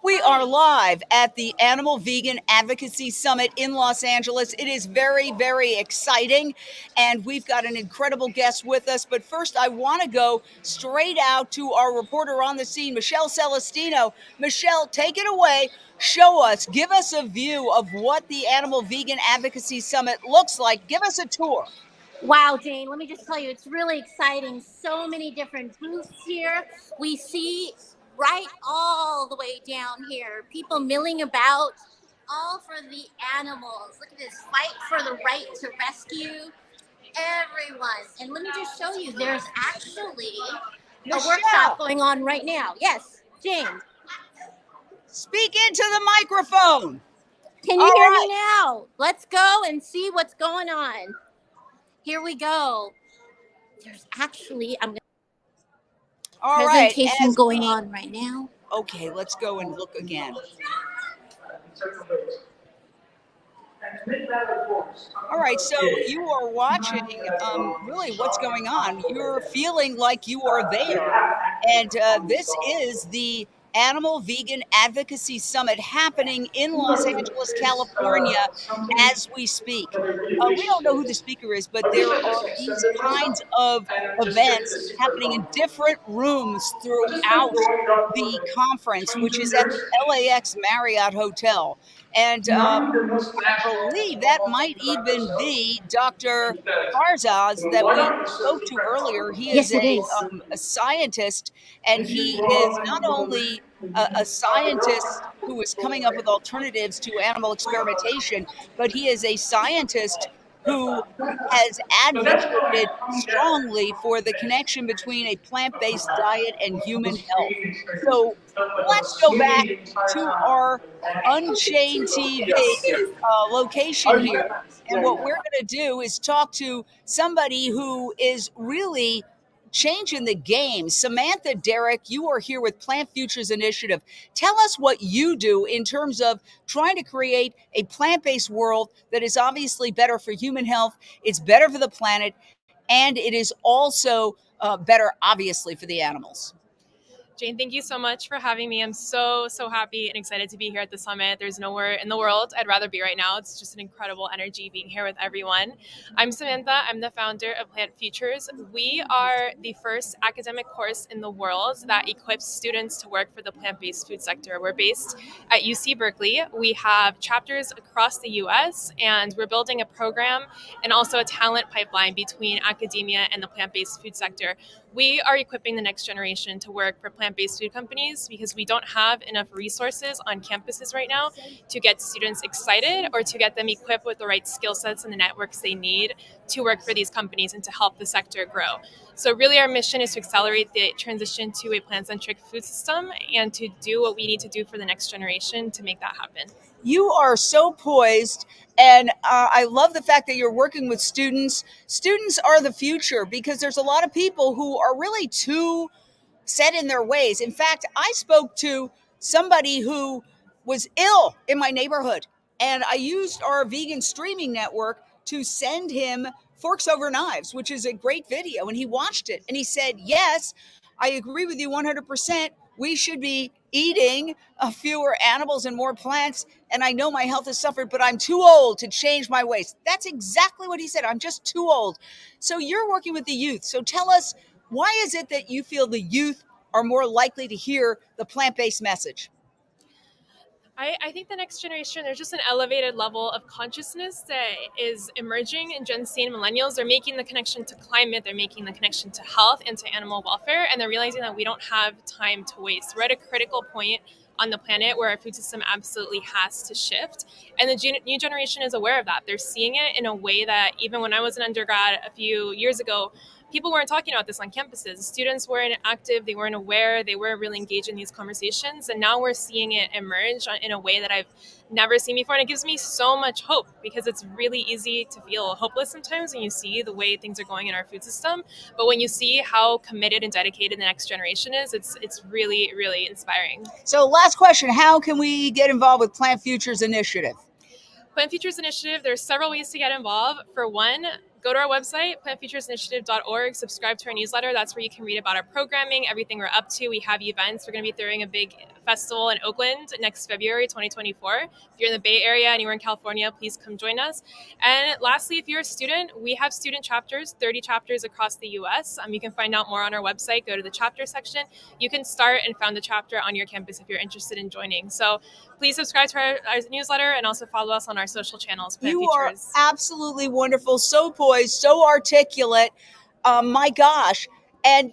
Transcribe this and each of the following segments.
We are live at the Animal Vegan Advocacy Summit in Los Angeles. It is very, very exciting, and we've got an incredible guest with us. But first, I want to go straight out to our reporter on the scene, Michelle Celestino. Michelle, take it away. Show us, give us a view of what the Animal Vegan Advocacy Summit looks like. Give us a tour. Wow, Jane, let me just tell you, it's really exciting. So many different booths here. We see right all the way down here, people milling about, all for the animals. Look at this fight for the right to rescue everyone. And let me just show you, there's actually a workshop going on right now. Yes, Jane. Speak into the microphone. Can you hear me now? Let's go and see what's going on. Here we go. There's actually presentation going on right now. Okay, let's go and look again. All right, so you are watching really what's going on. You're feeling like you are there. And this is the Animal Vegan Advocacy Summit happening in Los Angeles, California, as we speak. We don't know who the speaker is, but there are these kinds of events happening in different rooms throughout the conference, which is at the LAX Marriott Hotel. And I believe that might even be Dr. Farzaz that we spoke to earlier. He is a scientist, and he is not only a scientist who is coming up with alternatives to animal experimentation, but he is a scientist who has advocated strongly for the connection between a plant-based diet and human health. So let's go back to our Unchained TV location here. And what we're going to do is talk to somebody who is really changing the game. Samantha, Derek, you are here with Plant Futures Initiative. Tell us what you do in terms of trying to create a plant-based world that is obviously better for human health, it's better for the planet, and it is also better, obviously, for the animals. Jane, thank you so much for having me. I'm so happy and excited to be here at the summit. There's nowhere in the world I'd rather be right now. It's just an incredible energy being here with everyone. I'm Samantha. I'm the founder of Plant Futures. We are the first academic course in the world that equips students to work for the plant-based food sector. We're based at UC Berkeley. We have chapters across the US, and we're building a program and also a talent pipeline between academia and the plant-based food sector. We are equipping the next generation to work for plant-based food companies because we don't have enough resources on campuses right now to get students excited or to get them equipped with the right skill sets and the networks they need to work for these companies and to help the sector grow. So really our mission is to accelerate the transition to a plant-centric food system and to do what we need to do for the next generation to make that happen. You are so poised, and I love the fact that you're working with students. Students are the future because there's a lot of people who are really too set in their ways. In fact, I spoke to somebody who was ill in my neighborhood, and I used our vegan streaming network to send him Forks Over Knives, which is a great video, and he watched it, and he said, yes, I agree with you 100%. We should be eating fewer animals and more plants, and I know my health has suffered, but I'm too old to change my ways. That's exactly what he said. I'm just too old. So you're working with the youth. So tell us, why is it that you feel the youth are more likely to hear the plant-based message? I think the next generation, there's just an elevated level of consciousness that is emerging in Gen Z and millennials. They're making the connection to climate, they're making the connection to health and to animal welfare, and they're realizing that we don't have time to waste. We're at a critical point on the planet where our food system absolutely has to shift. And the new generation is aware of that. They're seeing it in a way that even when I was an undergrad a few years ago, people weren't talking about this on campuses. Students weren't active, they weren't aware, they weren't really engaged in these conversations. And now we're seeing it emerge in a way that I've never seen before. And it gives me so much hope because it's really easy to feel hopeless sometimes when you see the way things are going in our food system. But when you see how committed and dedicated the next generation is, it's really, really inspiring. So last question, how can we get involved with Plant Futures Initiative? Plant Futures Initiative, there's several ways to get involved. For one, go to our website, plantfuturesinitiative.org, subscribe to our newsletter. That's where you can read about our programming, everything we're up to. We have events. We're going to be throwing a big festival in Oakland next February 2024. If you're in the Bay Area, anywhere in California, please come join us. And lastly, if you're a student, we have student chapters, 30 chapters across the US. You can find out more on our website. Go to the chapter section. You can start and found a chapter on your campus if you're interested in joining. So please subscribe to our newsletter and also follow us on our social channels. You are absolutely wonderful, so poised, so articulate. My gosh. And,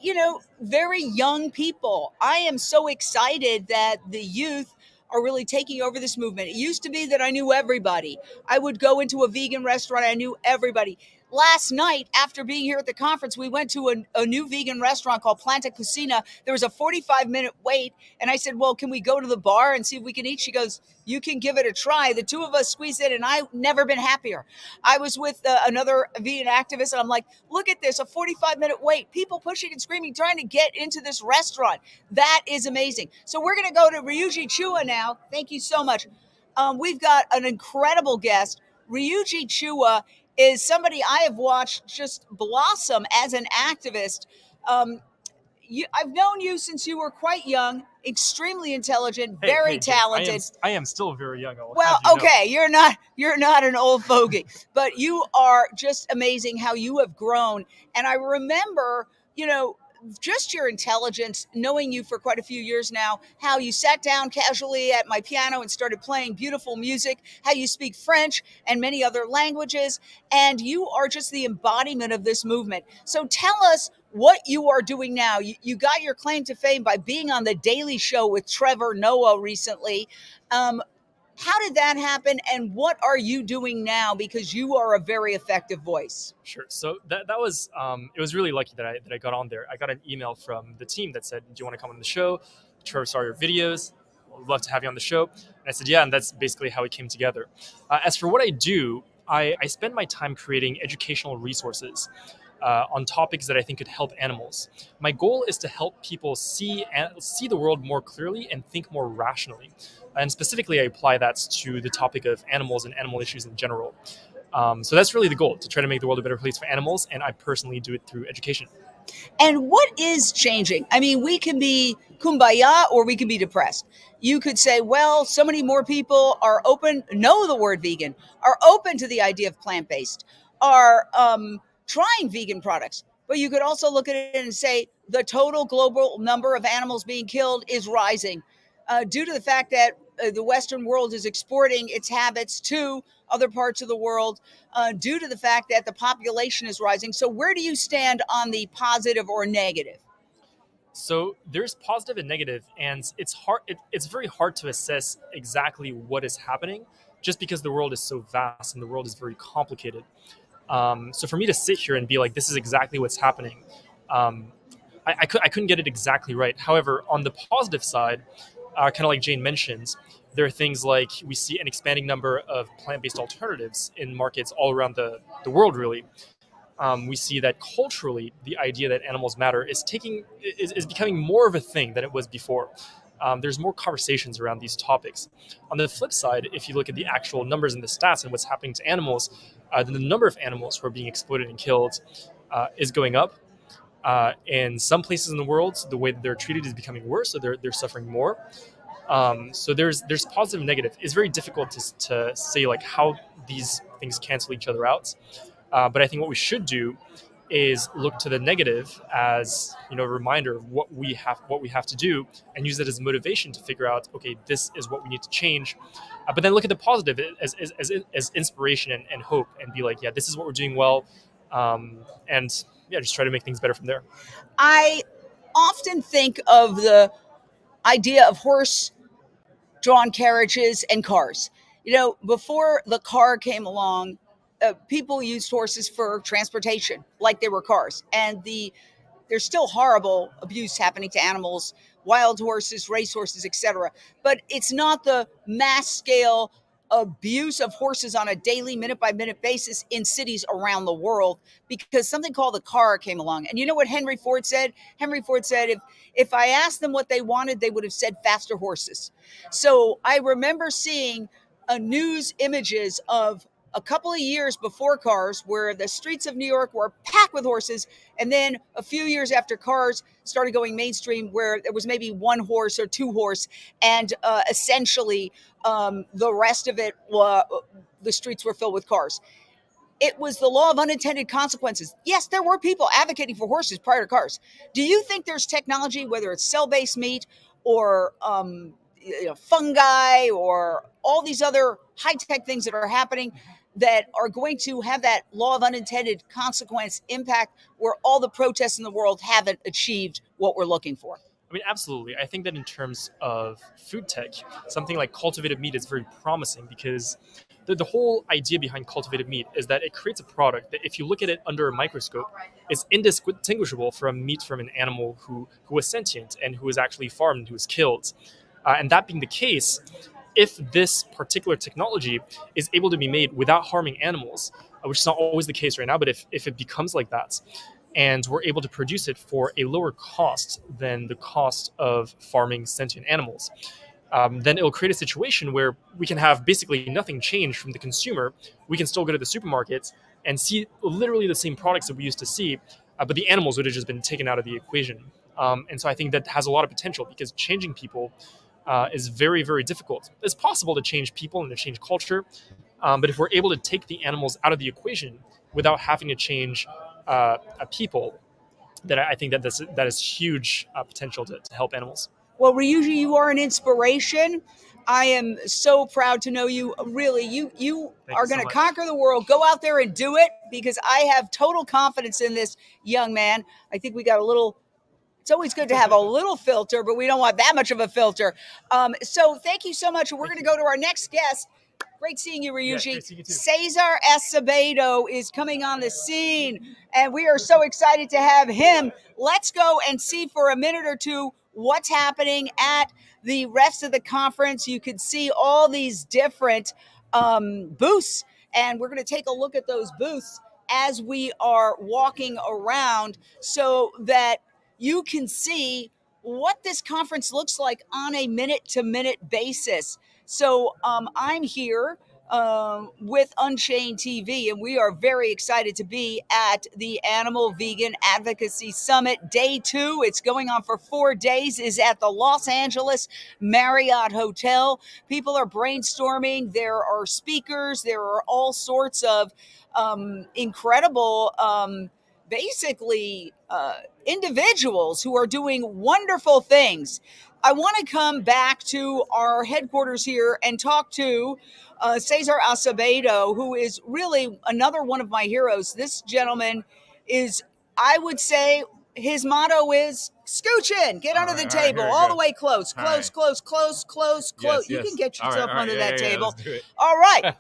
very young people. I am so excited that the youth are really taking over this movement. It used to be that I knew everybody. I would go into a vegan restaurant, I knew everybody. Last night, after being here at the conference, we went to a new vegan restaurant called Planta Cucina. There was a 45-minute wait, and I said, well, can we go to the bar and see if we can eat? She goes, you can give it a try. The two of us squeezed in, and I've never been happier. I was with another vegan activist, and I'm like, look at this, a 45-minute wait. People pushing and screaming, trying to get into this restaurant. That is amazing. So we're going to go to Ryuji Chua now. Thank you so much. We've got an incredible guest. Ryuji Chua is somebody I have watched just blossom as an activist. I've known you since you were quite young, extremely intelligent, very talented. I am still very young. Well, okay, you're not an old fogey, but you are just amazing how you have grown. And I remember, just your intelligence, knowing you for quite a few years now, how you sat down casually at my piano and started playing beautiful music, how you speak French and many other languages, and you are just the embodiment of this movement. So tell us what you are doing now. You got your claim to fame by being on The Daily Show with Trevor Noah recently. How did that happen, and what are you doing now? Because you are a very effective voice. Sure. So that was it was really lucky that I got on there. I got an email from the team that said, "Do you want to come on the show? Trevor saw your videos. I'd love to have you on the show." And I said, "Yeah," and that's basically how it came together. As for what I do, I spend my time creating educational resources on topics that I think could help animals. My goal is to help people see the world more clearly and think more rationally. And specifically, I apply that to the topic of animals and animal issues in general. So that's really the goal, to try to make the world a better place for animals. And I personally do it through education. And what is changing? I mean, we can be kumbaya or we can be depressed. You could say, well, so many more people are know the word vegan, are open to the idea of plant-based, are trying vegan products. But you could also look at it and say the total global number of animals being killed is rising due to the fact that the Western world is exporting its habits to other parts of the world due to the fact that the population is rising. So where do you stand on the positive or negative? So there's positive and negative, and it's hard. It's very hard to assess exactly what is happening, just because the world is so vast and the world is very complicated. So for me to sit here and be like, this is exactly what's happening, I couldn't get it exactly right. However, on the positive side, kind of like Jane mentioned, there are things like we see an expanding number of plant-based alternatives in markets all around the world, really. We see that culturally, the idea that animals matter is becoming more of a thing than it was before. There's more conversations around these topics. On the flip side, if you look at the actual numbers and the stats and what's happening to animals, then the number of animals who are being exploited and killed is going up. In some places in the world, the way that they're treated is becoming worse, so they're suffering more. So there's positive and negative. It's very difficult to say like how these things cancel each other out. But I think what we should do is look to the negative as a reminder of what we have to do, and use it as motivation to figure out, okay, this is what we need to change. But then look at the positive as inspiration and hope, and be like, yeah, this is what we're doing well, and yeah, just try to make things better from there. I often think of the idea of horse-drawn carriages and cars. Before the car came along, people used horses for transportation like they were cars. And there's still horrible abuse happening to animals, wild horses, racehorses, etc. But it's not the mass scale abuse of horses on a daily, minute by minute basis in cities around the world, because something called the car came along. And you know what Henry Ford said? Henry Ford said, if I asked them what they wanted, they would have said faster horses. So I remember seeing news images of a couple of years before cars, where the streets of New York were packed with horses, and then a few years after cars started going mainstream, where there was maybe one horse or two horse, and essentially the rest of it, the streets were filled with cars. It was the law of unintended consequences. Yes, there were people advocating for horses prior to cars. Do you think there's technology, whether it's cell-based meat or fungi or all these other high-tech things that are happening, that are going to have that law of unintended consequence impact, where all the protests in the world haven't achieved what we're looking for? I mean, absolutely. I think that in terms of food tech, something like cultivated meat is very promising, because the whole idea behind cultivated meat is that it creates a product that, if you look at it under a microscope, is indistinguishable from meat from an animal who was sentient and who was actually farmed and who was killed. And that being the case, if this particular technology is able to be made without harming animals, which is not always the case right now, but if it becomes like that, and we're able to produce it for a lower cost than the cost of farming sentient animals, then it'll create a situation where we can have basically nothing change from the consumer. We can still go to the supermarkets and see literally the same products that we used to see, but the animals would have just been taken out of the equation. And so I think that has a lot of potential, because changing people is very, very difficult. It's possible to change people and to change culture, but if we're able to take the animals out of the equation without having to change a people, then I think that is huge potential to help animals. Well, Ryuji, you are an inspiration. I am so proud to know you. Really, you are going to conquer the world. Go out there and do it, because I have total confidence in this young man. I think we got a little. It's always good to have a little filter, but we don't want that much of a filter. So thank you so much. We're going to go to our next guest. Great seeing you, Ryuji. Yeah, great seeing you too. Cesar Acevedo is coming on the scene, and we are so excited to have him. Let's go and see for a minute or two what's happening at the rest of the conference. You could see all these different booths, and we're going to take a look at those booths as we are walking around, so that you can see what this conference looks like on a minute-to-minute basis. So I'm here with Unchained TV, and we are very excited to be at the Animal Vegan Advocacy Summit. Day 2, it's going on for 4 days, is at the Los Angeles Marriott Hotel. People are brainstorming. There are speakers. There are all sorts of incredible individuals who are doing wonderful things. I want to come back to our headquarters here and talk to Cesar Acevedo, who is really another one of my heroes. This gentleman is, I would say, his motto is scooch in, get under the table, all the way close. Yes, you can get yourself under that table. Let's do it. All right.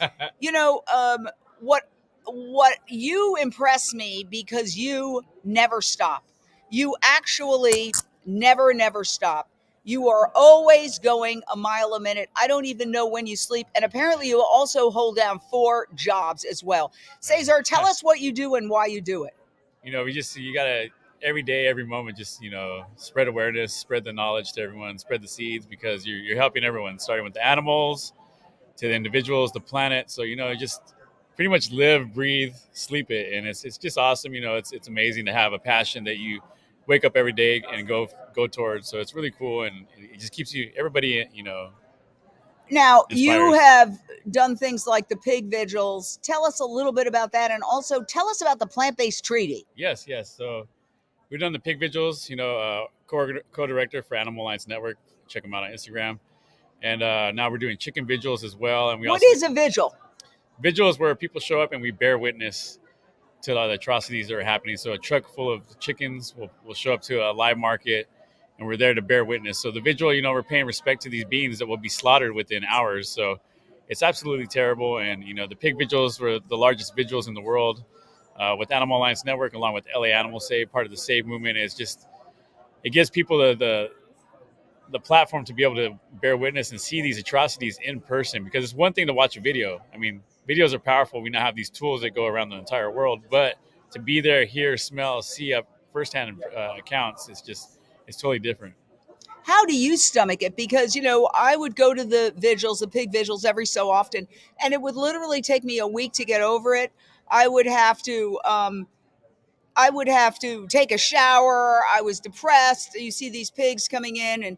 What you impress me, because you never stop. You actually never stop. You are always going a mile a minute. I don't even know when you sleep. And apparently you also hold down 4 jobs as well. Cesar, tell us what you do and why you do it. You got to, every day, every moment, just, spread awareness, spread the knowledge to everyone, spread the seeds, because you're helping everyone, starting with the animals to the individuals, the planet. So, just pretty much live, breathe, sleep it. And it's just awesome. It's amazing to have a passion that you wake up every day and go towards. So it's really cool, and it just keeps everybody, Now, inspired. You have done things like the pig vigils. Tell us a little bit about that, and also tell us about the plant-based treaty. Yes. So we've done the pig vigils, co-director for Animal Alliance Network. Check them out on Instagram. And now we're doing chicken vigils as well. And what is a vigil? Vigil is where people show up and we bear witness to the atrocities that are happening. So a truck full of chickens will show up to a live market, and we're there to bear witness. So the vigil, we're paying respect to these beings that will be slaughtered within hours. So it's absolutely terrible. And, the pig vigils were the largest vigils in the world with Animal Alliance Network, along with LA Animal Save, part of the Save movement. It gives people the platform to be able to bear witness and see these atrocities in person, because it's one thing to watch a video. I mean, videos are powerful. We now have these tools that go around the entire world, but to be there, hear, smell, see up firsthand accounts, it's totally different. How do you stomach it? Because, I would go to the vigils, the pig vigils every so often, and it would literally take me a week to get over it. I would have to, take a shower. I was depressed. You see these pigs coming in, and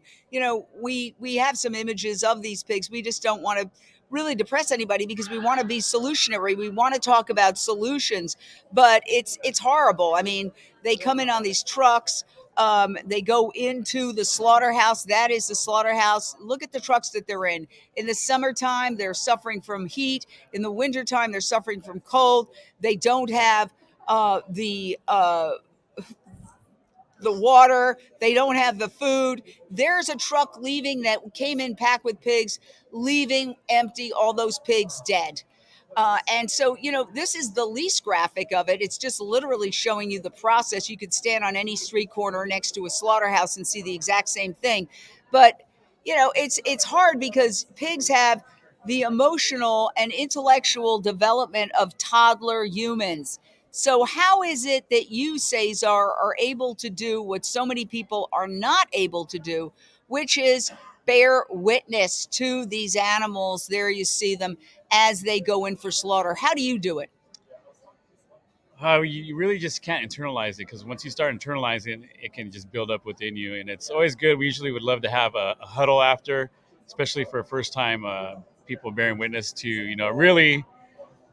we have some images of these pigs. We just don't want to really depress anybody because we want to be solutionary. We want to talk about solutions, but it's horrible. I mean, they come in on these trucks. They go into the slaughterhouse. That is the slaughterhouse. Look at the trucks that they're in. In the summertime, they're suffering from heat. In the wintertime, they're suffering from cold. They don't have the water. They don't have the food. There's a truck leaving that came in packed with pigs, leaving empty, all those pigs dead. And so, this is the least graphic of it. It's just literally showing you the process. You could stand on any street corner next to a slaughterhouse and see the exact same thing. But, it's hard because pigs have the emotional and intellectual development of toddler humans. So how is it that you, Cesar, are able to do what so many people are not able to do, which is bear witness to these animals? There you see them as they go in for slaughter. How do you do it? You really just can't internalize it, because once you start internalizing it, it can just build up within you. And it's always good. We usually would love to have a huddle after, especially for first time people bearing witness to, really,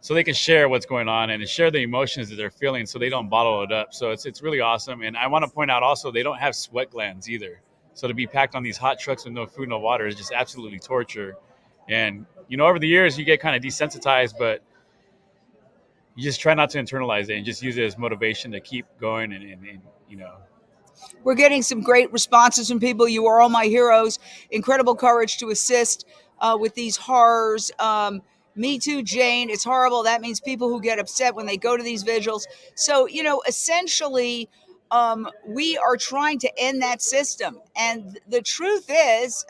so they can share what's going on and share the emotions that they're feeling, so they don't bottle it up. So it's really awesome. And I want to point out also, they don't have sweat glands either. So to be packed on these hot trucks with no food, no water is just absolutely torture. And, over the years you get kind of desensitized, but you just try not to internalize it and just use it as motivation to keep going and. We're getting some great responses from people. You are all my heroes. Incredible courage to assist with these horrors. Me too, Jane. It's horrible. That means people who get upset when they go to these vigils. So, essentially, we are trying to end that system. And the truth is,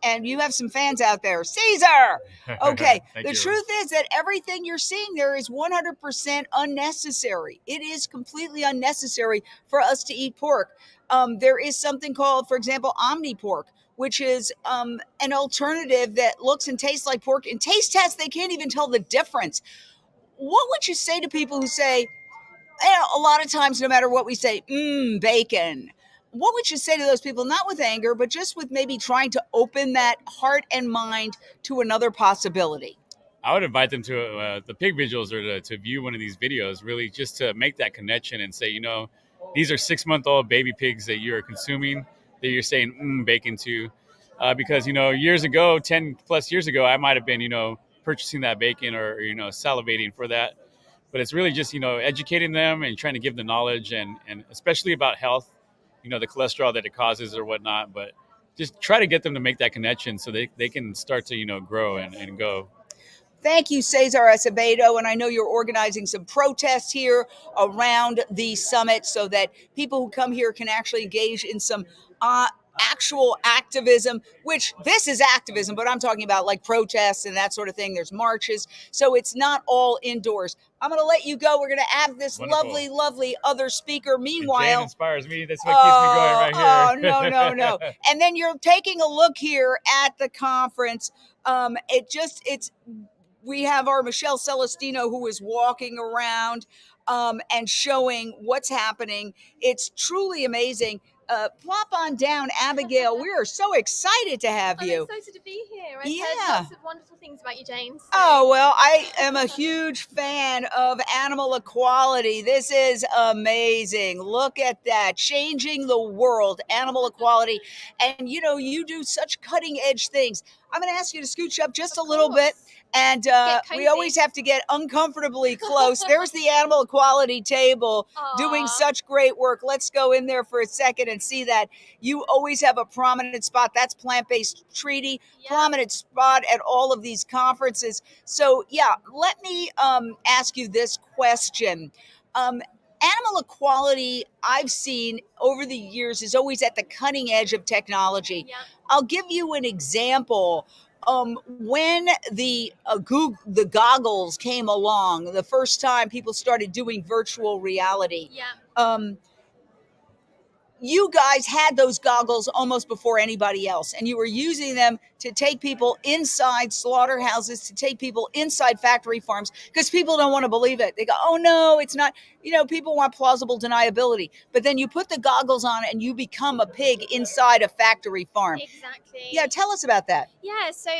and you have some fans out there, Caesar. Okay. The truth is that everything you're seeing there is 100% unnecessary. It is completely unnecessary for us to eat pork. There is something called, for example, Omni Pork, which is an alternative that looks and tastes like pork. In taste tests, they can't even tell the difference. What would you say to people who say, a lot of times, no matter what we say, bacon? What would you say to those people, not with anger, but just with maybe trying to open that heart and mind to another possibility? I would invite them to the pig vigils, or to view one of these videos, really just to make that connection and say, these are 6-month-old baby pigs that you're consuming, that you're saying bacon to. Because, years ago, 10 plus years ago, I might have been, purchasing that bacon or salivating for that. But it's really just, educating them and trying to give the knowledge and especially about health, the cholesterol that it causes or whatnot. But just try to get them to make that connection so they can start to, grow and go. Thank you, Cesar Acevedo. And I know you're organizing some protests here around the summit so that people who come here can actually engage in some actual activism, which this is activism, but I'm talking about like protests and that sort of thing. There's marches. So it's not all indoors. I'm going to let you go. We're going to have this Wonderful. lovely other speaker. Meanwhile, and Jane inspires me. That's what keeps me going right here. No. And then you're taking a look here at the conference. We have our Michelle Celestino, who is walking around and showing what's happening. It's truly amazing. Plop on down, Abigail. We are so excited to have you. I'm excited to be here. I've heard lots of wonderful things about you, Jane. So. Oh, well, I am a huge fan of animal equality. This is amazing. Look at that. Changing the world, animal equality. And, you do such cutting edge things. I'm going to ask you to scooch up just a little bit. And we always have to get uncomfortably close. There's the animal equality table doing such great work. Let's go in there for a second and see that. You always have a prominent spot. That's Plant-Based Treaty, prominent spot at all of these conferences. So, let me ask you this question. Animal equality, I've seen over the years, is always at the cutting edge of technology. Yeah. I'll give you an example. When the goggles came along, the first time people started doing virtual reality, you guys had those goggles almost before anybody else, and you were using them to take people inside slaughterhouses, to take people inside factory farms, because people don't want to believe it. They go, oh no, it's not. People want plausible deniability, but then you put the goggles on and you become a pig inside a factory farm. Exactly. Yeah, tell us about that. Yeah, so,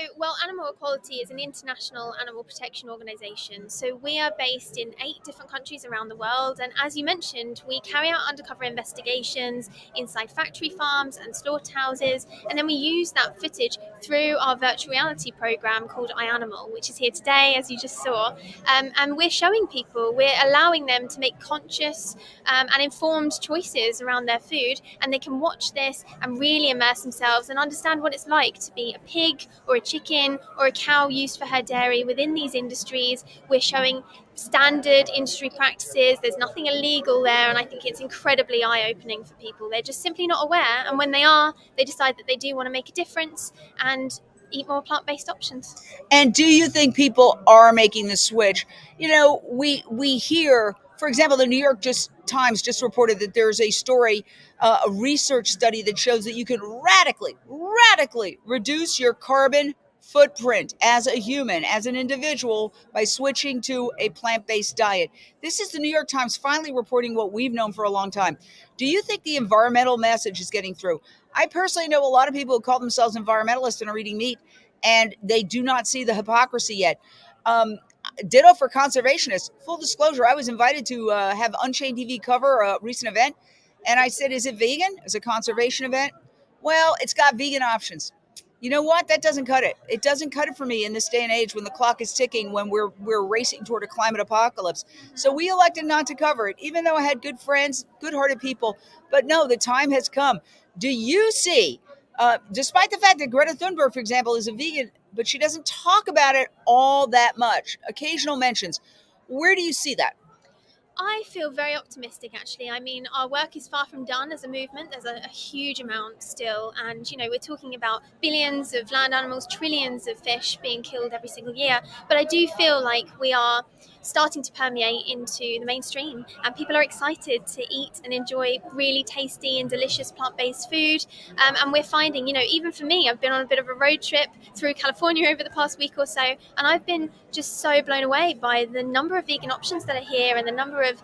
Animal Equality is an international animal protection organisation. So we are based in 8 different countries around the world. And as you mentioned, we carry out undercover investigations inside factory farms and slaughterhouses. And then we use that footage through our virtual reality program called iAnimal, which is here today, as you just saw. And we're showing people, we're allowing them to make conscious and informed choices around their food. And they can watch this and really immerse themselves and understand what it's like to be a pig or a chicken or a cow used for her dairy within these industries. We're showing standard industry practices. There's nothing illegal there, and I think it's incredibly eye-opening for people. They're just simply not aware, and when they are, they decide that they do want to make a difference and eat more plant-based options. And do you think people are making the switch? We hear, for example, the New York Times just reported that there's a story, a research study that shows that you can radically reduce your carbon footprint as a human, as an individual, by switching to a plant-based diet. This is the New York Times finally reporting what we've known for a long time. Do you think the environmental message is getting through? I personally know a lot of people who call themselves environmentalists and are eating meat, and they do not see the hypocrisy yet. Ditto for conservationists. Full disclosure, I was invited to have Unchained TV cover a recent event, and I said, is it vegan? Is it a conservation event? Well, it's got vegan options. You know what? That doesn't cut it. It doesn't cut it for me in this day and age when the clock is ticking, when we're racing toward a climate apocalypse. So we elected not to cover it, even though I had good friends, good-hearted people. But no, the time has come. Do you see, despite the fact that Greta Thunberg, for example, is a vegan, but she doesn't talk about it all that much, occasional mentions, where do you see that? I feel very optimistic, actually. I mean, our work is far from done as a movement. There's a huge amount still. And, we're talking about billions of land animals, trillions of fish being killed every single year. But I do feel like we are starting to permeate into the mainstream, and people are excited to eat and enjoy really tasty and delicious plant-based food. And we're finding, even for me, I've been on a bit of a road trip through California over the past week or so, and I've been just so blown away by the number of vegan options that are here and the number of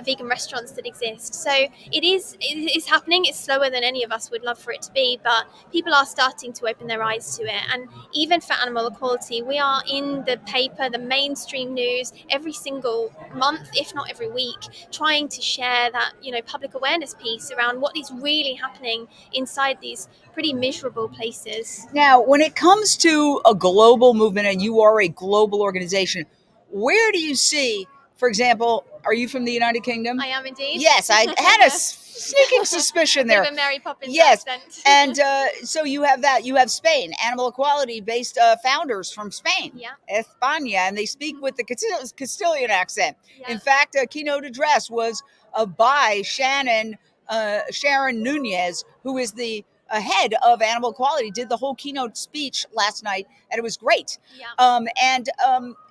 vegan restaurants that exist. So it is happening. It's slower than any of us would love for it to be, but people are starting to open their eyes to it. And even for Animal Equality, we are in the paper, the mainstream news, every single month, if not every week, trying to share that, public awareness piece around what is really happening inside these pretty miserable places. Now, when it comes to a global movement, and you are a global organization, where do you see, for example, are you from the United Kingdom? I am indeed. Yes, I had a sneaking suspicion there. Bit of a Mary Poppins yes, accent. And so you have that. You have Spain, Animal Equality based founders from Spain, España, and they speak with the Castilian accent. Yeah. In fact, a keynote address was by Sharon Nunez, who is the head of Animal Equality, did the whole keynote speech last night, and it was great. Yeah.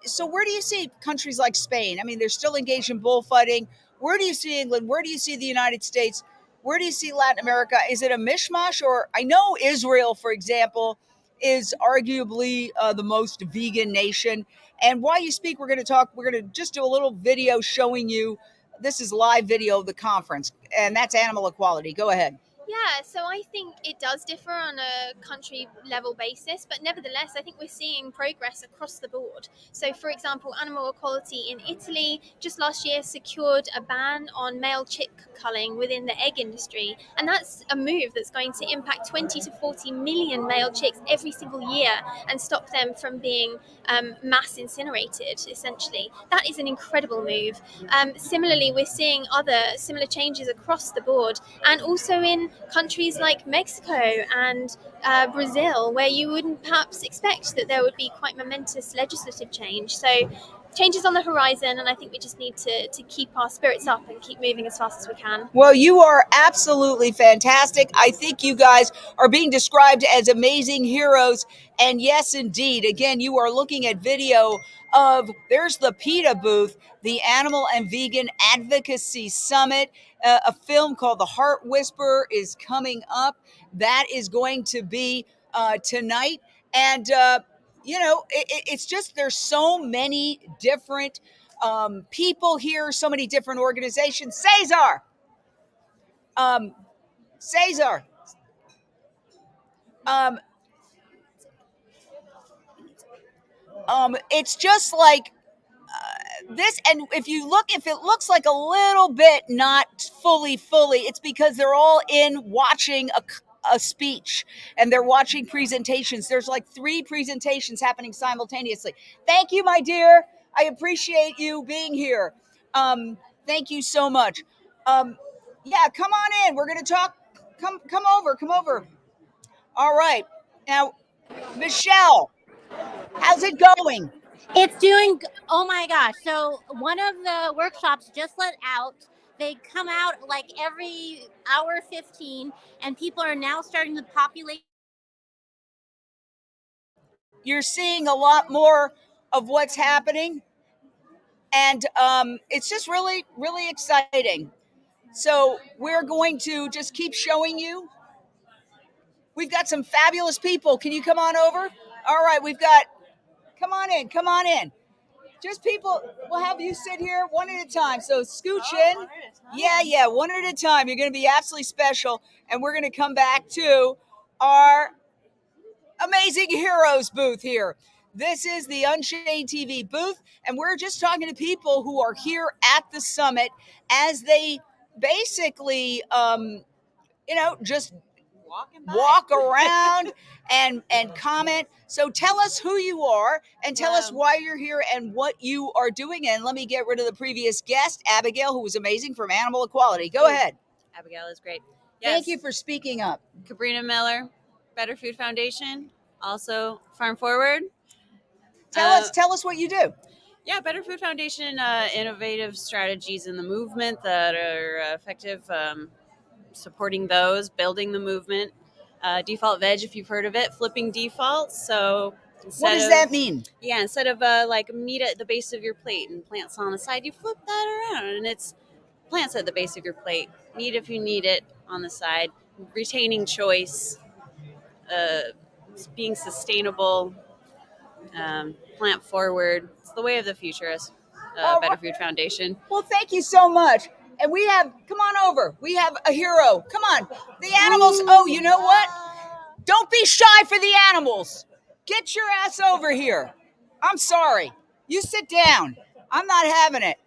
So where do you see countries like Spain? I mean, they're still engaged in bullfighting. Where do you see England? Where do you see the United States? Where do you see Latin America? Is it a mishmash? Or I know Israel, for example, is arguably the most vegan nation. And while you speak, we're going to just do a little video showing you. This is live video of the conference, and that's Animal Equality. Go ahead. Yeah, so I think it does differ on a country level basis, but nevertheless, I think we're seeing progress across the board. So, for example, Animal Equality in Italy just last year secured a ban on male chick culling within the egg industry, and that's a move that's going to impact 20 to 40 million male chicks every single year and stop them from being mass incinerated, essentially. That is an incredible move. Similarly, we're seeing other similar changes across the board, and also in countries like Mexico and Brazil, where you wouldn't perhaps expect that there would be quite momentous legislative change. So changes on the horizon, and I think we just need to keep our spirits up and keep moving as fast as we can. Well, you are absolutely fantastic. I think you guys are being described as amazing heroes. And yes, indeed. Again, you are looking at video of, there's the PETA booth, the Animal and Vegan Advocacy Summit. A film called The Heart Whisperer is coming up. That is going to be tonight. And, it's just, there's so many different people here, so many different organizations. Cesar, it's just like this. And if it looks like a little bit not fully, it's because they're all in watching a speech, and they're watching presentations. There's like 3 presentations happening simultaneously. Thank you, my dear. I appreciate you being here. Thank you so much. Yeah, come on in. We're going to talk. Come over. All right. Now, Michelle, how's it going? It's doing, oh my gosh. So one of the workshops just let out. They come out like every hour 15, and people are now starting to populate. You're seeing a lot more of what's happening, and it's just really, really exciting. So we're going to just keep showing you. We've got some fabulous people. Can you come on over? All right, come on in. Just people, we'll have you sit here one at a time. So scooch in. Yeah, one at a time. You're going to be absolutely special. And we're going to come back to our Amazing Heroes booth here. This is the Unchained TV booth, and we're just talking to people who are here at the summit as they basically, just walk around and comment. So tell us who you are and tell us why you're here and what you are doing. And let me get rid of the previous guest, Abigail, who was amazing, from Animal Equality. Go ahead. Abigail is great. Yes. Thank you for speaking up. Cabrina Miller, Better Food Foundation, also Farm Forward. Tell us what you do. Yeah, Better Food Foundation, innovative strategies in the movement that are effective, supporting those, building the movement. Default Veg, if you've heard of it, flipping defaults. So what does that mean? Yeah, instead of like meat at the base of your plate and plants on the side, you flip that around and it's plants at the base of your plate. Meat if you need it on the side. Retaining choice, being sustainable, plant forward. It's the way of the future as Better Food Foundation. Well, thank you so much. And come on over. We have a hero. Come on. The animals. Oh, you know what? Don't be shy for the animals. Get your ass over here. I'm sorry. You sit down. I'm not having it.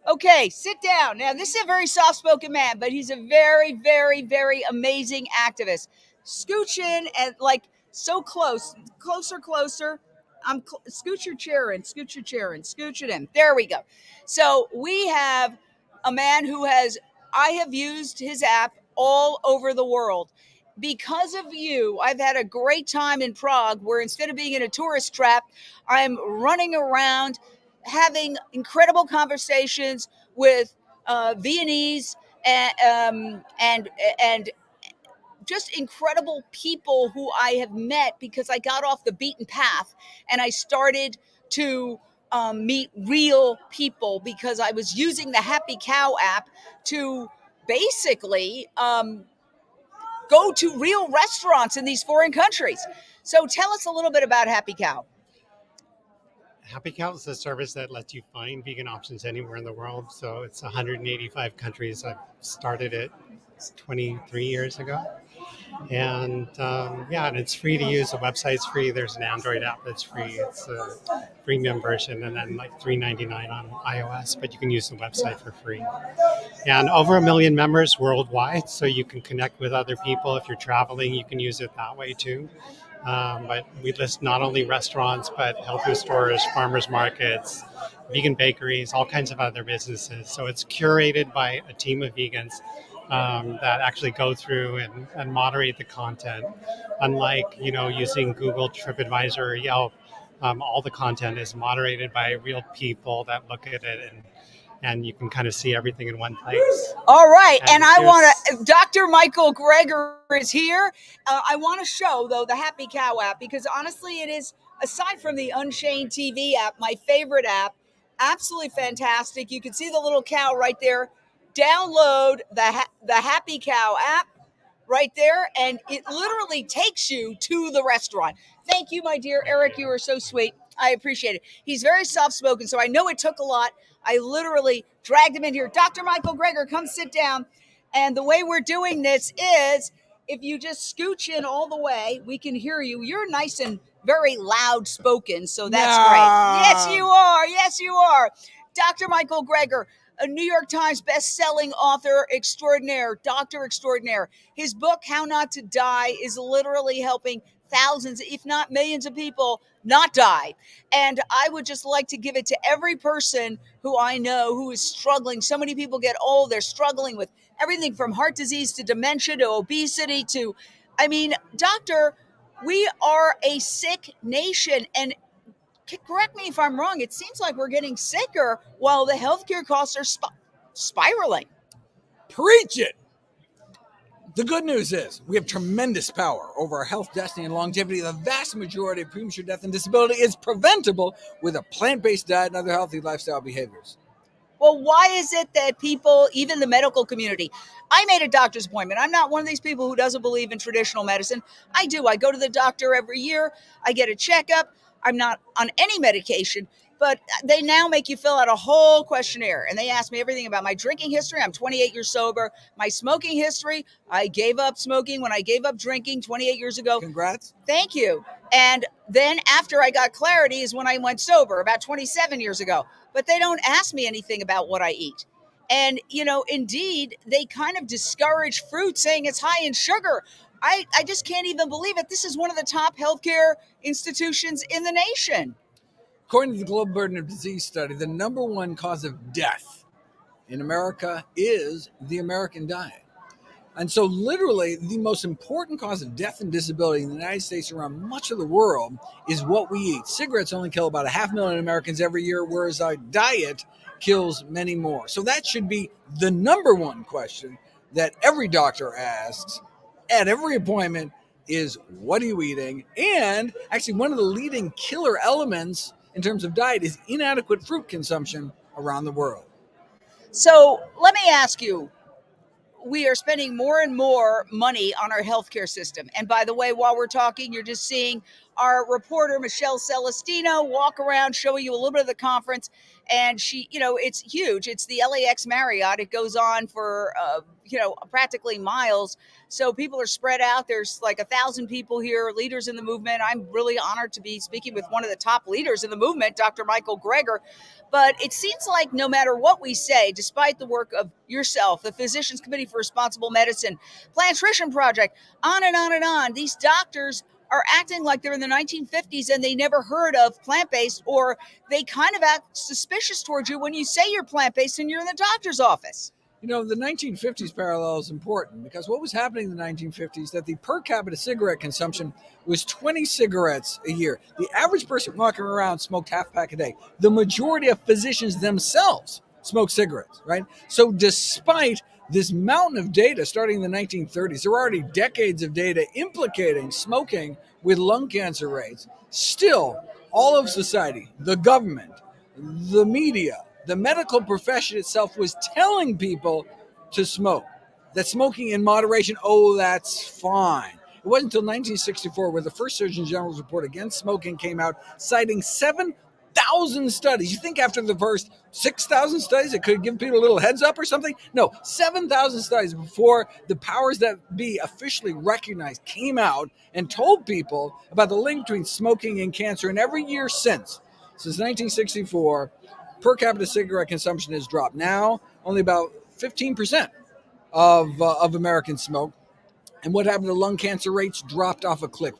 Okay, sit down. Now, this is a very soft-spoken man, but he's a very, very, very amazing activist. Scooch in and so close. Closer. Scooch your chair in. Scooch it in. There we go. So we have a man I have used his app all over the world. Because of you, I've had a great time in Prague, where instead of being in a tourist trap, I'm running around having incredible conversations with Viennese and just incredible people who I have met because I got off the beaten path and I started to meet real people because I was using the Happy Cow app to basically go to real restaurants in these foreign countries. So tell us a little bit about Happy Cow. Happy Cow is a service that lets you find vegan options anywhere in the world. So it's 185 countries. I've started it 23 years ago. And and it's free to use. The website's free. There's an Android app that's free. It's a premium version, and then like $3.99 on iOS, but you can use the website for free. And over 1 million members worldwide, so you can connect with other people. If you're traveling, you can use it that way too. But we list not only restaurants, but health food stores, farmers markets, vegan bakeries, all kinds of other businesses. So it's curated by a team of vegans that actually go through and moderate the content. Unlike, using Google, TripAdvisor, or Yelp, All the content is moderated by real people that look at it, and you can kind of see everything in one place. All right. And I want here's- to, Dr. Michael Greger is here. I want to show, though, the Happy Cow app, because honestly, it is, aside from the Unchained TV app, my favorite app. Absolutely fantastic. You can see the little cow right there. Download the Happy Cow app right there, and it literally takes you to the restaurant. Thank you, my dear Eric. You are so sweet. I appreciate it. He's very soft-spoken, so I know it took a lot. I literally dragged him in here. Dr. Michael Greger, come sit down. And the way we're doing this is, if you just scooch in all the way, we can hear you. You're nice and very loud spoken, so that's great. Yes, you are. Yes, you are. Dr. Michael Greger, a New York Times best-selling author extraordinaire, doctor extraordinaire. His book, How Not to Die, is literally helping thousands, if not millions of people not die. And I would just like to give it to every person who I know who is struggling. So many people get old, they're struggling with everything from heart disease to dementia to obesity to, I mean, doctor, we are a sick nation. And correct me if I'm wrong, it seems like we're getting sicker while the healthcare costs are spiraling. Preach it. The good news is we have tremendous power over our health, destiny, and longevity. The vast majority of premature death and disability is preventable with a plant-based diet and other healthy lifestyle behaviors. Well, why is it that people, even the medical community, I made a doctor's appointment. I'm not one of these people who doesn't believe in traditional medicine. I do. I go to the doctor every year. I get a checkup. I'm not on any medication, but they now make you fill out a whole questionnaire. And they ask me everything about my drinking history. I'm 28 years sober. My smoking history. I gave up smoking when I gave up drinking 28 years ago. Congrats. Thank you. And then after I got clarity is when I went sober about 27 years ago. But they don't ask me anything about what I eat. And, you know, indeed, they kind of discourage fruit, saying it's high in sugar. I just can't even believe it. This is one of the top healthcare institutions in the nation. According to the Global Burden of Disease study, the number one cause of death in America is the American diet. And so literally the most important cause of death and disability in the United States, around much of the world, is what we eat. Cigarettes only kill about 500,000 Americans every year, whereas our diet kills many more. So that should be the number one question that every doctor asks at every appointment is, what are you eating? And actually one of the leading killer elements in terms of diet is inadequate fruit consumption around the world. So let me ask you, we are spending more and more money on our healthcare system. And by the way, while we're talking, you're just seeing our reporter, Michelle Celestino, walk around showing you a little bit of the conference. And she, you know, it's huge. It's the LAX Marriott. It goes on for, practically miles. So people are spread out. There's like 1,000 people here, leaders in the movement. I'm really honored to be speaking with one of the top leaders in the movement, Dr. Michael Greger. But it seems like no matter what we say, despite the work of yourself, the Physicians Committee for Responsible Medicine, Plant Nutrition Project, on and on and on, these doctors are acting like they're in the 1950s and they never heard of plant-based, or they kind of act suspicious towards you when you say you're plant-based and you're in the doctor's office. You know, the 1950s parallel is important because what was happening in the 1950s, that the per capita cigarette consumption was 20 cigarettes a year. The average person walking around smoked half a pack a day. The majority of physicians themselves smoke cigarettes, right? So despite this mountain of data starting in the 1930s, there were already decades of data implicating smoking with lung cancer rates. Still, all of society, the government, the media, the medical profession itself was telling people to smoke, that smoking in moderation, oh, that's fine. It wasn't until 1964 where the first Surgeon General's report against smoking came out, citing 7,000 studies. You think after the first 6,000 studies, it could give people a little heads up or something? No, 7,000 studies before the powers that be officially recognized came out and told people about the link between smoking and cancer. And every year since 1964, per capita cigarette consumption has dropped. Now, only about 15% of Americans smoke. And what happened to lung cancer rates? Dropped off a cliff.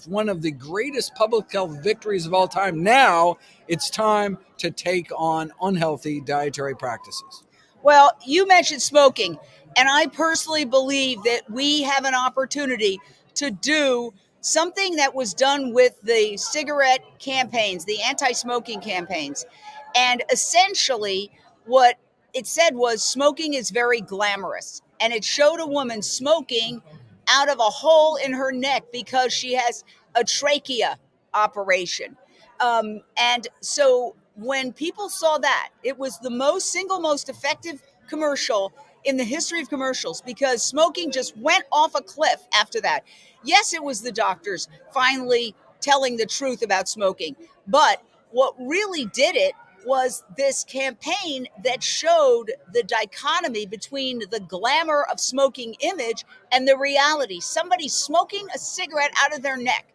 One of the greatest public health victories of all time. Now, it's time to take on unhealthy dietary practices. Well, you mentioned smoking, and I personally believe that we have an opportunity to do something that was done with the cigarette campaigns, the anti-smoking campaigns. And essentially what it said was smoking is very glamorous. And it showed a woman smoking out of a hole in her neck because she has a trachea operation. And so when people saw that, it was the single most effective commercial in the history of commercials, because smoking just went off a cliff after that. Yes, it was the doctors finally telling the truth about smoking, but what really did it was this campaign that showed the dichotomy between the glamour of smoking image and the reality. Somebody smoking a cigarette out of their neck.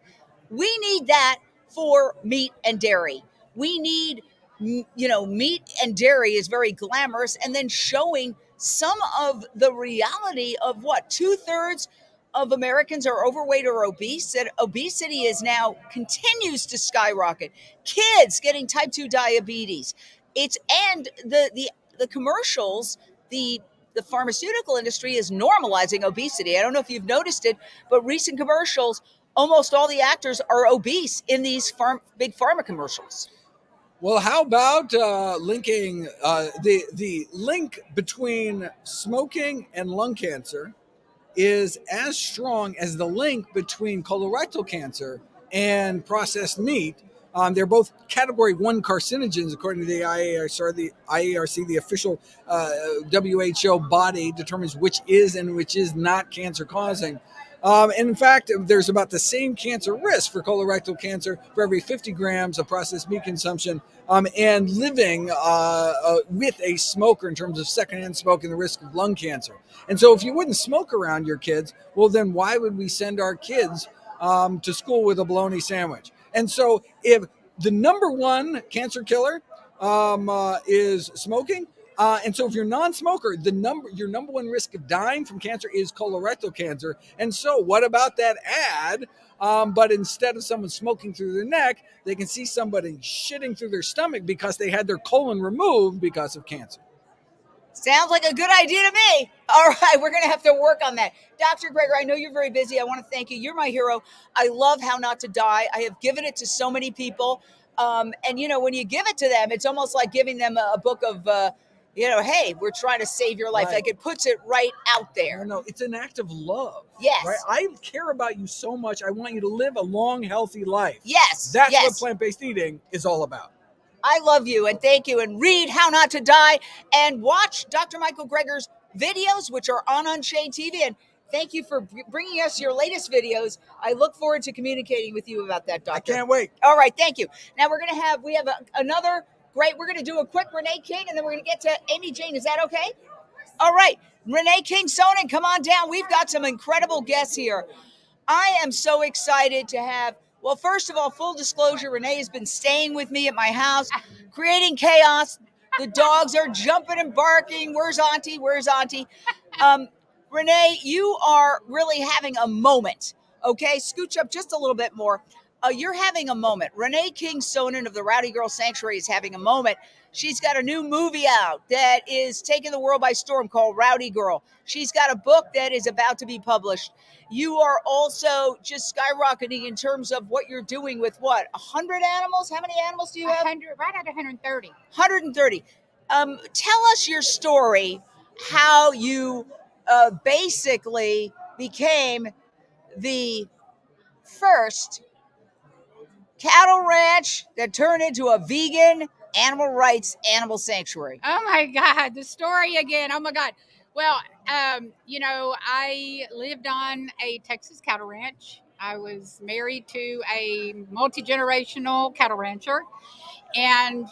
We need that for meat and dairy. We need, meat and dairy is very glamorous, and then showing some of the reality of what 2/3 of Americans are overweight or obese. That obesity is now continues to skyrocket. Kids getting type 2 diabetes. And the commercials, the pharmaceutical industry is normalizing obesity. I don't know if you've noticed it, but recent commercials, almost all the actors are obese in these big pharma commercials. Well, how about linking the link between smoking and lung cancer is as strong as the link between colorectal cancer and processed meat. They're both Category 1 carcinogens, according to the IARC. The IARC, the official WHO body, determines which is and which is not cancer-causing. And in fact, there's about the same cancer risk for colorectal cancer for every 50 grams of processed meat consumption and living with a smoker in terms of secondhand smoke and the risk of lung cancer. And so if you wouldn't smoke around your kids, well, then why would we send our kids to school with a bologna sandwich? And so if the number one cancer killer is smoking, and so if you're a non-smoker, your number one risk of dying from cancer is colorectal cancer. And so what about that ad? But instead of someone smoking through their neck, they can see somebody shitting through their stomach because they had their colon removed because of cancer. Sounds like a good idea to me. All right, we're going to have to work on that. Dr. Greger, I know you're very busy. I want to thank you. You're my hero. I love How Not to Die. I have given it to so many people. And, when you give it to them, it's almost like giving them a book of, hey, we're trying to save your life. Right. Like it puts it right out there. No, it's an act of love. Yes. Right? I care about you so much. I want you to live a long, healthy life. Yes. That's what plant-based eating is all about. I love you and thank you, and read How Not to Die and watch Dr. Michael Greger's videos, which are on Unchained TV. And thank you for bringing us your latest videos. I look forward to communicating with you about that, Doctor. I can't wait. All right, thank you. Now we're going to do a quick Renee King, and then we're going to get to Amy Jane. Is that okay? All right, Renee King Sonnen, come on down. We've got some incredible guests here. I am so excited to have. Well, first of all, full disclosure, Renee has been staying with me at my house, creating chaos. The dogs are jumping and barking. Where's Auntie? Where's Auntie? Renee, you are really having a moment, okay? Scooch up just a little bit more. You're having a moment. Renee King Sonnen of the Rowdy Girl Sanctuary is having a moment. She's got a new movie out that is taking the world by storm called Rowdy Girl. She's got a book that is about to be published. You are also just skyrocketing in terms of what you're doing with 100 animals? How many animals do you have? 100, right at 130. 130. Tell us your story, how you basically became the first cattle ranch that turned into a vegan animal rights animal sanctuary. Oh my God, the story again. Oh my God. Well, I lived on a Texas cattle ranch. I was married to a multi-generational cattle rancher and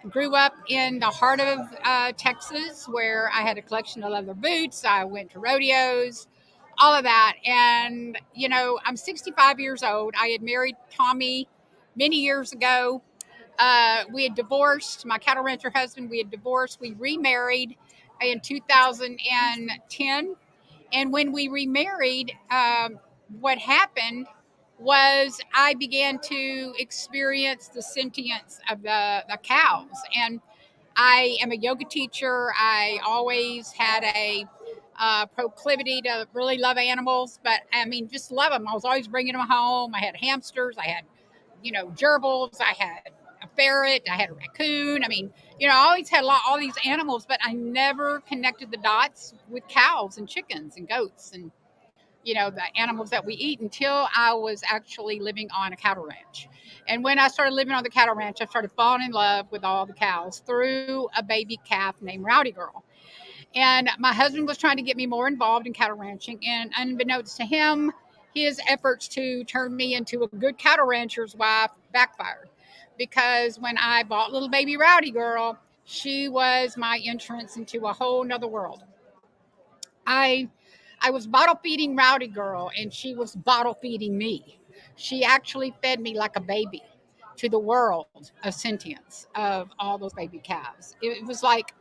grew up in the heart of Texas, where I had a collection of leather boots. I went to rodeos, all of that. And, I'm 65 years old. I had married Tommy many years ago. We had divorced. My cattle rancher husband, we had divorced. We remarried in 2010. And when we remarried, what happened was I began to experience the sentience of the cows. And I am a yoga teacher. I always had a proclivity to really love animals, but I mean, just love them. I was always bringing them home. I had hamsters, I had, gerbils, I had a ferret, I had a raccoon. I mean, I always had all these animals, but I never connected the dots with cows and chickens and goats and, the animals that we eat until I was actually living on a cattle ranch. And when I started living on the cattle ranch, I started falling in love with all the cows through a baby calf named Rowdy Girl. And my husband was trying to get me more involved in cattle ranching. And unbeknownst to him, his efforts to turn me into a good cattle rancher's wife backfired. Because when I bought little baby Rowdy Girl, she was my entrance into a whole nother world. I was bottle feeding Rowdy Girl, and she was bottle feeding me. She actually fed me like a baby to the world of sentience of all those baby calves. It was like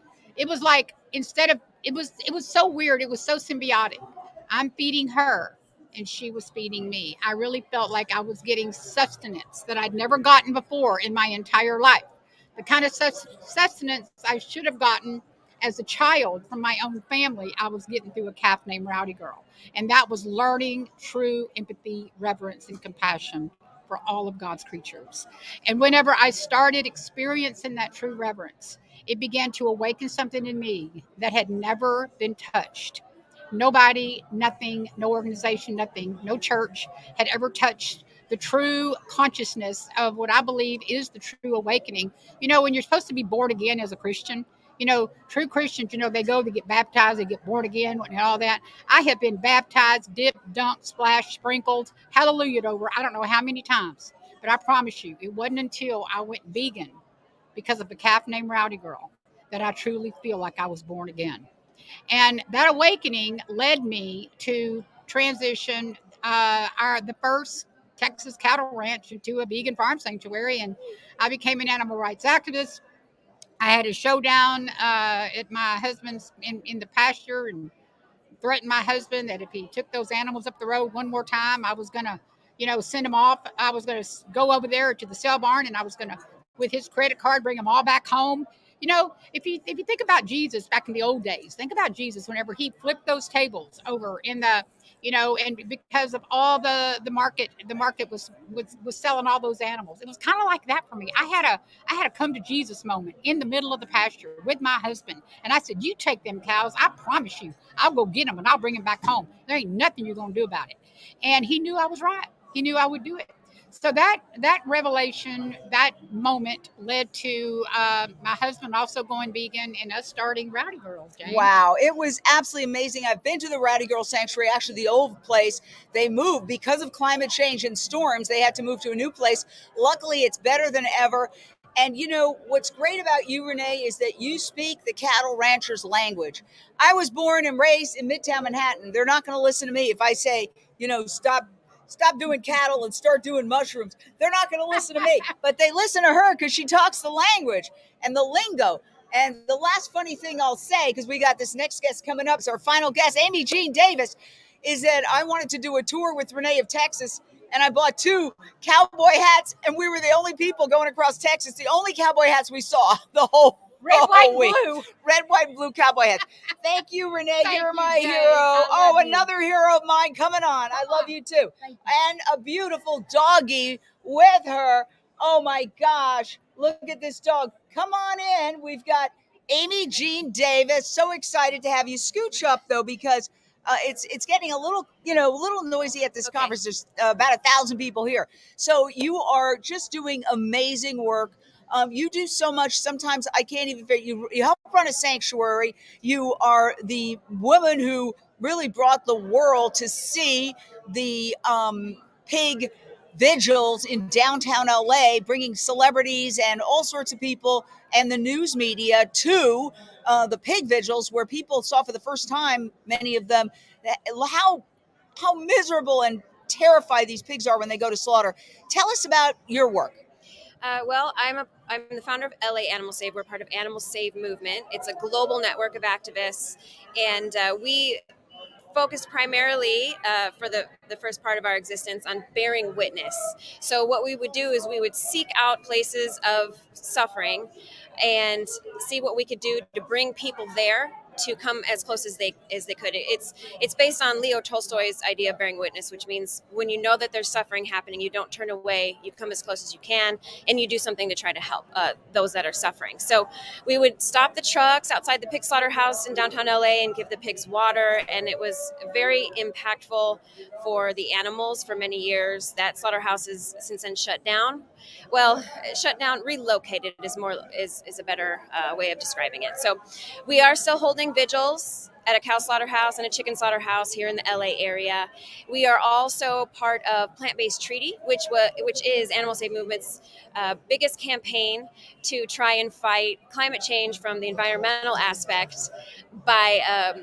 instead of it was so weird. It was so symbiotic. I'm feeding her, and she was feeding me. I really felt like I was getting sustenance that I'd never gotten before in my entire life. The kind of sustenance I should have gotten as a child from my own family, I was getting through a calf named Rowdy Girl. And that was learning true empathy, reverence, and compassion for all of God's creatures. And whenever I started experiencing that true reverence, it began to awaken something in me that had never been touched. Nobody, nothing, no organization, nothing, no church had ever touched the true consciousness of what I believe is the true awakening. When you're supposed to be born again as a Christian, true Christians, they go, they get baptized, they get born again and all that. I have been baptized, dipped, dunked, splashed, sprinkled, hallelujah over I don't know how many times. But I promise you, it wasn't until I went vegan because of a calf named Rowdy Girl that I truly feel like I was born again. And that awakening led me to transition the first Texas cattle ranch into a vegan farm sanctuary. And I became an animal rights activist. I had a showdown at my husband's in the pasture and threatened my husband that if he took those animals up the road one more time, I was going to, send them off. I was going to go over there to the sale barn and I was going to, with his credit card, bring them all back home. If you think about Jesus back in the old days, think about Jesus whenever he flipped those tables over in the, and because of all the market was selling all those animals. It was kind of like that for me. I had a come to Jesus moment in the middle of the pasture with my husband. And I said, you take them cows. I promise you, I'll go get them and I'll bring them back home. There ain't nothing you're going to do about it. And he knew I was right. He knew I would do it. So that revelation, that moment led to my husband also going vegan and us starting Rowdy Girls. Jane. Wow, it was absolutely amazing. I've been to the Rowdy Girl Sanctuary, actually the old place. They moved because of climate change and storms. They had to move to a new place. Luckily, it's better than ever. And what's great about you, Renee, is that you speak the cattle rancher's language. I was born and raised in Midtown Manhattan. They're not going to listen to me if I say, stop doing cattle and start doing mushrooms. They're not going to listen to me, but they listen to her because she talks the language and the lingo. And the last funny thing I'll say, because we got this next guest coming up, is our final guest, Amy Jean Davis, is that I wanted to do a tour with Renee of Texas, and I bought 2 cowboy hats, and we were the only people going across Texas, the only cowboy hats we saw the whole Red, white, blue. Red, white, and blue cowboy hats. Thank you, Renee. You're my Jane. hero. Another hero of mine coming on. I love you too. And a beautiful doggie with her. Oh my gosh. Look at this dog. Come on in. We've got Amy Jean Davis. So excited to have you. Scooch up though, because it's getting a little noisy at this conference. There's about 1,000 people here. So you are just doing amazing work. You do so much. Sometimes I can't even figure. You help run a sanctuary. You are the woman who really brought the world to see the pig vigils in downtown LA, bringing celebrities and all sorts of people and the news media to the pig vigils, where people saw for the first time, many of them, how miserable and terrified these pigs are when they go to slaughter. Tell us about your work. Well, I'm the founder of LA Animal Save. We're part of Animal Save movement. It's a global network of activists, and we focused primarily for the first part of our existence on bearing witness. So what we would do is we would seek out places of suffering and see what we could do to bring people there to come as close as they could. It's based on Leo Tolstoy's idea of bearing witness, which means when you know that there's suffering happening, you don't turn away, you come as close as you can, and you do something to try to help those that are suffering. So we would stop the trucks outside the pig slaughterhouse in downtown LA and give the pigs water, and it was very impactful for the animals for many years. That slaughterhouse is since then shut down. Well, shut down, relocated is a better way of describing it. So we are still holding vigils at a cow slaughterhouse and a chicken slaughterhouse here in the LA area. We are also part of Plant-Based Treaty, which is Animal Save Movement's biggest campaign to try and fight climate change from the environmental aspect by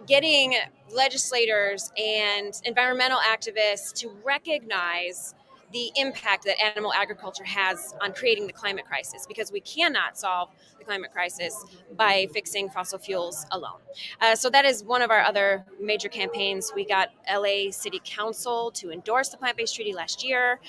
getting legislators and environmental activists to recognize the impact that animal agriculture has on creating the climate crisis, because we cannot solve the climate crisis by fixing fossil fuels alone. So that is one of our other major campaigns. We got LA City Council to endorse the Plant-Based Treaty last year,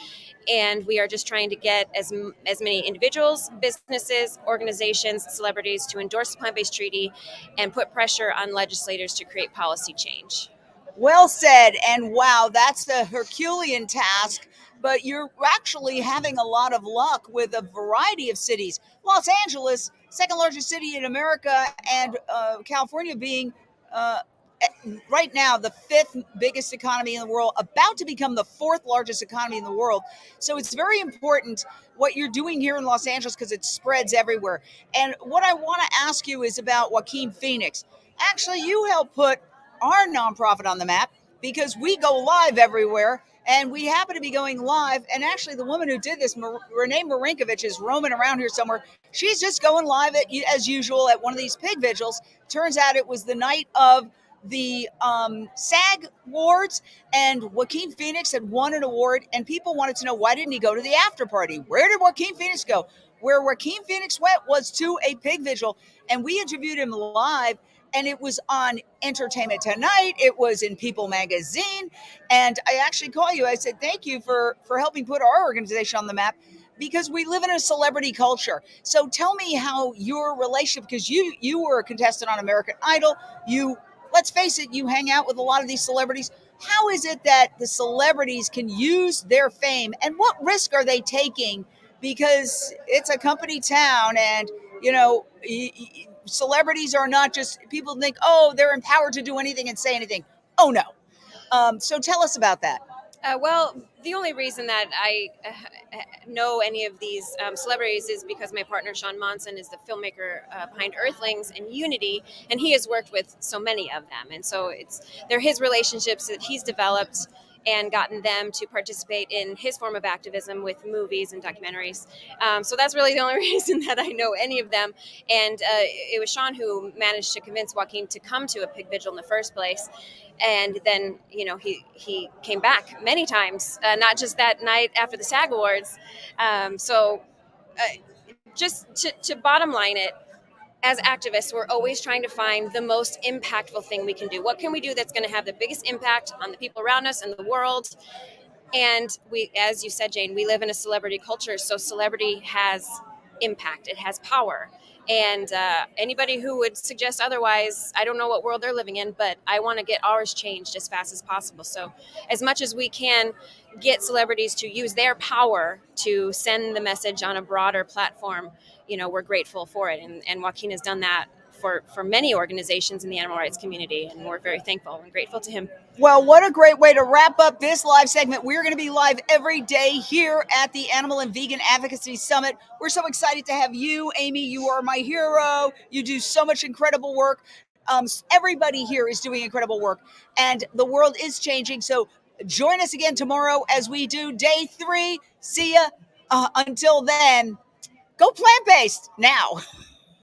and we are just trying to get as many individuals, businesses, organizations, celebrities to endorse the Plant-Based Treaty and put pressure on legislators to create policy change. Well said. And wow, that's the Herculean task. But you're actually having a lot of luck with a variety of cities. Los Angeles, second largest city in America, and California being right now the fifth biggest economy in the world, about to become the fourth largest economy in the world. So it's very important what you're doing here in Los Angeles, because it spreads everywhere. And what I want to ask you is about Joaquin Phoenix. Actually, you helped put our nonprofit on the map, because we go live everywhere. And we happen to be going live. And actually, the woman who did this, Renee is roaming around here somewhere. She's just going live as usual at one of these pig vigils. Turns out it was the night of the SAG Awards, and Joaquin Phoenix had won an award. And people wanted to know, why didn't he go to the after party? Where did Joaquin Phoenix go? Where Joaquin Phoenix went was to a pig vigil. And we interviewed him live. And it was on Entertainment Tonight. It was in People Magazine. And I actually called you. I said, thank you for helping put our organization on the map, because we live in a celebrity culture. So tell me how your relationship, because you were a contestant on American Idol. Let's face it, you hang out with a lot of these celebrities. How is it that the celebrities can use their fame, and what risk are they taking? Because it's a company town, and, celebrities are not just, people think, oh, they're empowered to do anything and say anything. Oh, no. So tell us about that. Well, the only reason that I know any of these celebrities is because my partner, Sean Monson, is the filmmaker behind Earthlings and Unity, and he has worked with so many of them. And so they're his relationships that he's developed and gotten them to participate in his form of activism with movies and documentaries. So that's really the only reason that I know any of them. And it was Sean who managed to convince Joaquin to come to a pig vigil in the first place. And then, he came back many times, not just that night after the SAG Awards. Just to bottom line it, as activists, we're always trying to find the most impactful thing we can do. What can we do that's going to have the biggest impact on the people around us and the world? And we, as you said, Jane, we live in a celebrity culture, so celebrity has impact. It has power. And anybody who would suggest otherwise, I don't know what world they're living in, but I want to get ours changed as fast as possible. So as much as we can get celebrities to use their power to send the message on a broader platform, we're grateful for it. And Joaquin has done that for many organizations in the animal rights community, and we're very thankful and grateful to him. Well, what a great way to wrap up this live segment. We're going to be live every day here at the Animal and Vegan Advocacy Summit. We're so excited to have you, Amy. You are my hero. You do so much incredible work. Everybody here is doing incredible work, and the world is changing. So join us again tomorrow as we do day 3. See ya. Until then, go plant-based now.